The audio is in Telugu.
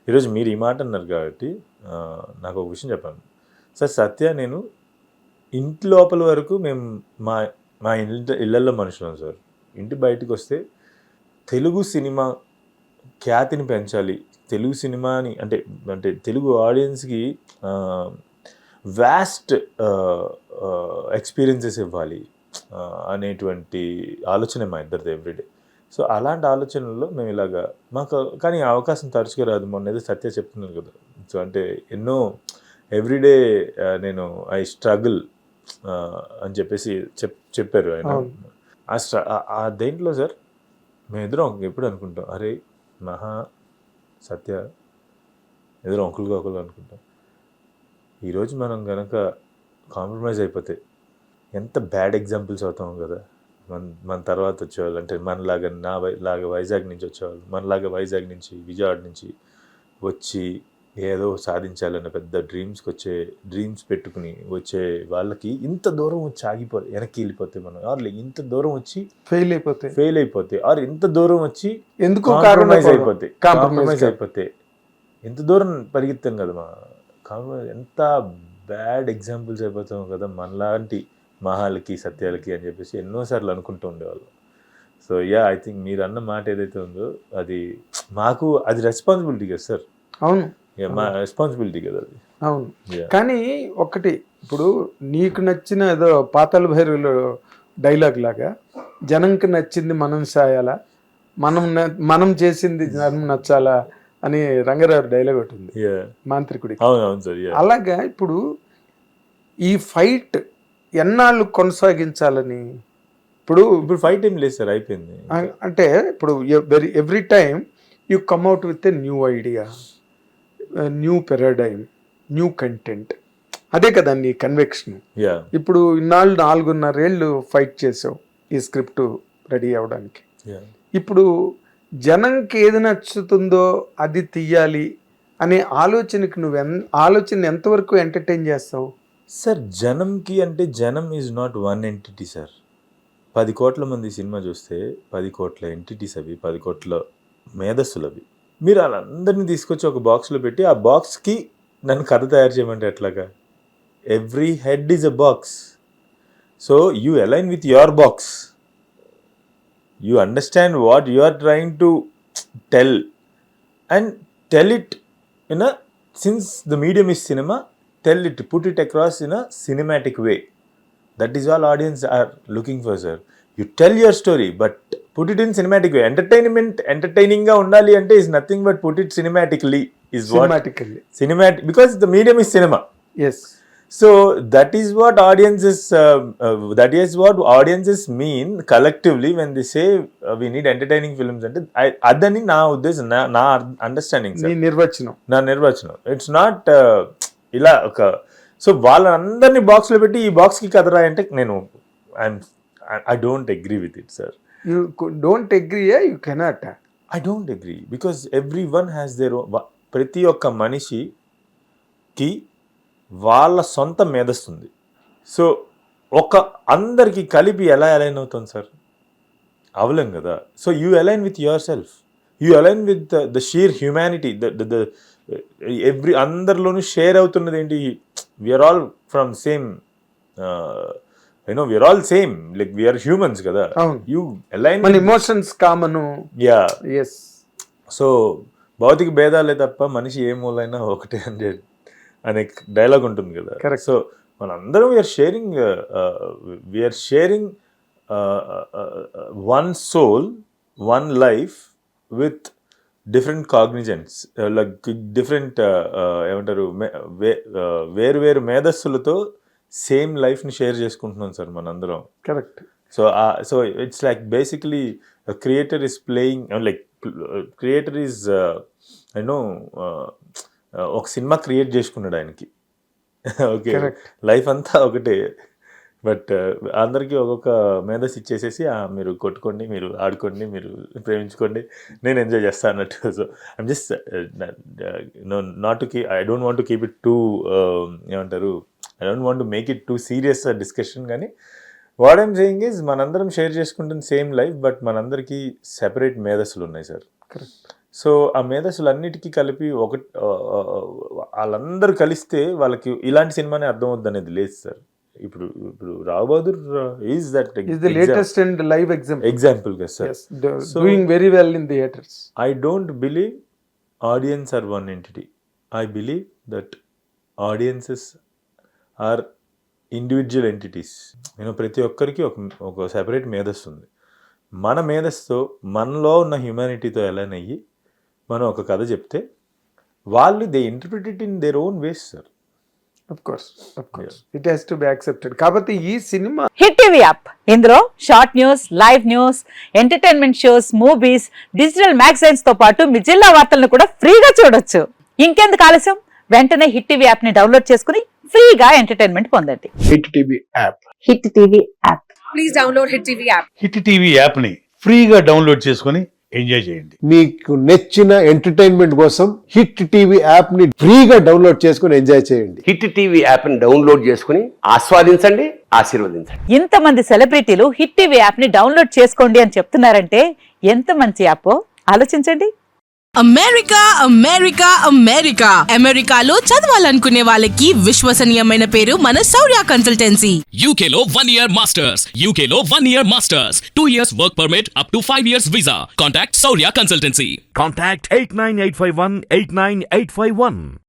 ఈరోజు మీరు ఈ మాట అన్నారు కాబట్టి నాకు ఒక విషయం చెప్పాను సార్. సత్య నేను ఇంటి లోపల వరకు మేము మా మా ఇళ్ళల్లో మనుషులం సార్. ఇంటి బయటకు వస్తే తెలుగు సినిమా ఖ్యాతిని పెంచాలి, తెలుగు సినిమాని అంటే అంటే తెలుగు ఆడియన్స్కి వాస్ట్ ఎక్స్పీరియన్సెస్ ఇవ్వాలి అనేటువంటి ఆలోచన మా ఇద్దరిది ఎవ్రీడే. సో అలాంటి ఆలోచనల్లో మేము ఇలాగా మాకు కానీ అవకాశం తరచుగా రాదు. మొన్న ఏదో సత్య చెప్తున్నాను కదా, సో అంటే ఎన్నో ఎవ్రీడే నేను ఐ స్ట్రగుల్ అని చెప్పేసి చెప్పారు ఆయన. ఆ దేంట్లో సార్ మేమిద్దరం ఎప్పుడు అనుకుంటాం, అరే మహా సత్య ఎదురు ఒకరుగా ఒకరు అనుకుంటాం. ఈరోజు మనం కనుక కాంప్రమైజ్ అయిపోతే ఎంత బ్యాడ్ ఎగ్జాంపుల్స్ అవుతాం కదా. మన తర్వాత వచ్చేవాళ్ళు అంటే మనలాగా వైజాగ్ నుంచి వచ్చేవాళ్ళు, మనలాగా వైజాగ్ నుంచి విజయవాడ నుంచి వచ్చి ఏదో సాధించాలన్న పెద్ద డ్రీమ్స్ పెట్టుకుని వచ్చే వాళ్ళకి ఇంత దూరం వచ్చి వెనక్కి వెళ్ళిపోతే మనం, ఆర్ ఇంత దూరం వచ్చి ఫెయిల్ అయిపోతే ఆర్ ఇంత దూరం వచ్చి ఎందుకు కాంప్రమైజ్ అయిపోతే ఎంత దూరం పరిగెత్తాం కదా మా కాంప్రమైజ్. ఎంత బ్యాడ్ ఎగ్జాంపుల్స్ అయిపోతాం కదా మనలాంటి మహాలకి సత్యాలకి అని చెప్పేసి ఎన్నోసార్లు అనుకుంటూ ఉండేవాళ్ళు. సో ఐ థింక్ మీరు అన్న మాట ఏదైతే ఉందో అది మాకు అది రెస్పాన్సిబిలిటీ కదా సార్. అవును, మా రెస్పాన్సిబిలిటీ కదా అది. అవును. కానీ ఒకటి, ఇప్పుడు నీకు నచ్చిన ఏదో పాతాళ భైరవులో డైలాగ్ లాగా జనంకి నచ్చింది మనం సాయాలా, మనం చేసింది జనం నచ్చాలా అని రంగారావు డైలాగ్ ఒకటి ఉంది మాంత్రికుడి. అలాగా ఇప్పుడు ఈ ఫైట్ ఎన్నాళ్ళు కొనసాగించాలని, ఇప్పుడు ఫైట్ ఏం లేదు సార్, అయిపోయింది. అంటే ఇప్పుడు every time you come out with a new idea, new paradigm, new content. అదే కదా నీ కన్వెక్షన్. ఇప్పుడు ఇన్నాళ్ళు 4.5 ఏళ్ళు ఫైట్ చేసావు ఈ స్క్రిప్ట్ రెడీ అవ్వడానికి. ఇప్పుడు జనంకి ఏది నచ్చుతుందో అది తీయాలి అనే ఆలోచనకి ఆలోచన ఎంతవరకు ఎంటర్టైన్ చేస్తావు సార్? జనంకి అంటే జనం is not one entity sir. 10 కోట్ల మంది సినిమా చూస్తే 10 కోట్ల ఎంటిటీస్ అవి, 10 కోట్ల మేధస్సులు అవి. మీరు వాళ్ళందరినీ తీసుకొచ్చి ఒక బాక్స్లో పెట్టి ఆ బాక్స్కి నన్ను కథ తయారు చేయమంటే ఎట్లాగా? Every head is a box. So you align with your box, you understand what you are trying to tell and tell it in a, since the medium is cinema, tell it, put it across in a cinematic way. That is all audience are looking for, sir. You tell your story, but put it in cinematic way. Entertaining ga undali ante is nothing but put it cinematically. Cinematic, because the medium is cinema. Yes. So that is what audiences mean collectively when they say we need entertaining films. Ante adani na uddesam, na understanding, sir. Na nirvachanam. It's not ఇలా ఒక, సో వాళ్ళందరినీ బాక్స్లో పెట్టి ఈ బాక్స్కి కథ రాయంటే నేను I don't agree with it sir. You don't agree? You cannot. I don't agree because every one has their own. ప్రతి ఒక్క మనిషికి వాళ్ళ సొంత మేధస్తుంది. సో అందరికి కలిపి ఎలా అలైన్ అవుతుంది సార్? అవలేం కదా. So you align with your self, you align with the sheer humanity. అందరిలోనూ షేర్ అవుతున్నది ఏంటి? We are all from same, we are all same, like we are humans కదా. You align emotions common. yes. So భౌతిక భేదాలే తప్ప మనిషి ఏ మూలైనా ఒకటే అనే డైలాగ్ ఉంటుంది కదా. కరెక్ట్. సో మనందరం we are sharing one soul, one life with different cognizants, like different ఏమంటారు, వేరు మేధస్సులతో సేమ్ లైఫ్ని షేర్ చేసుకుంటున్నాం సార్ మనందరం. Correct. So it's like basically creator is playing, like creator is ఒక సినిమా క్రియేట్ చేసుకున్నాడు ఆయనకి. ఓకే, లైఫ్ అంతా ఒకటే, బట్ అందరికీ ఒక్కొక్క మేధస్ ఇచ్చేసేసి మీరు కొట్టుకోండి, మీరు ఆడుకోండి, మీరు ప్రేమించుకోండి, నేను ఎంజాయ్ చేస్తాను అన్నట్టు. So I'm just not to I don't want to keep it too, ఏమంటారు, I don't want to make it too serious discussion. కానీ వాట్ ఐమ్ సేయింగ్ ఈజ్ మనందరం షేర్ చేసుకుంటున్న సేమ్ లైఫ్, బట్ మనందరికీ సెపరేట్ మేధస్సులు ఉన్నాయి సార్. కరెక్ట్. సో ఆ మేధస్సులన్నిటికీ కలిపి వాళ్ళందరూ కలిస్తే వాళ్ళకి ఇలాంటి సినిమానే అర్థం అవుద్ది అనేది లేదు సార్. ఇప్పుడు Rao Bahadur is that is the latest and live example కదా sir. Doing very well in theatres. I don't believe audience are one entity. I believe that audiences are individual entities. నేను ప్రతి ఒక్కరికి ఒక సెపరేట్ మేధస్సు ఉంది. మన మేధస్సుతో మనలో ఉన్న హ్యూమానిటీతో ఎలానయ్యి మనం ఒక కథ చెప్తే వాళ్ళు they interpret it in their own ways sir. Of course. It has to be accepted. కాబట్టి ఈ సినిమా హిట్ టీవీ యాప్, ఇందులో short news, live news, entertainment shows, movies, digital magazines తో పాటు మీ జిల్లా వార్తలను కూడా ఫ్రీగా చూడొచ్చు. ఇంకెందుకు ఆలస్యం, వెంటనే హిట్ టీవీ యాప్ ని డౌన్లోడ్ చేసుకుని ఫ్రీగా ఎంటర్టైన్మెంట్ పొందండి. Hit TV app. Hit TV app, please download hit TV app. Hit TV app ని ఫ్రీగా డౌన్లోడ్ చేసుకుని ఎంజాయ్ చేయండి. మీకు నచ్చిన ఎంటర్టైన్మెంట్ కోసం హిట్ టీవీ యాప్ ని ఫ్రీగా డౌన్లోడ్ చేసుకుని ఎంజాయ్ చేయండి. హిట్ టీవీ యాప్ ని డౌన్లోడ్ చేసుకుని ఆస్వాదించండి, ఆశీర్వదించండి. ఇంతమంది సెలబ్రిటీలు హిట్ టీవీ యాప్ ని డౌన్లోడ్ చేసుకోండి అని చెప్తున్నారంటే ఎంత మంచి యాప్ ఆలోచించండి. అమెరికాలో చదవాలనుకునే వాళ్ళకి విశ్వసనీయమైన పేరు మన శౌర్య కన్సల్టెన్సీ. UK లో 1 year masters, UK లో 1 year masters, 2 years work permit up to 5 years visa. Contact Saurya Consultancy. Contact 89851 89851.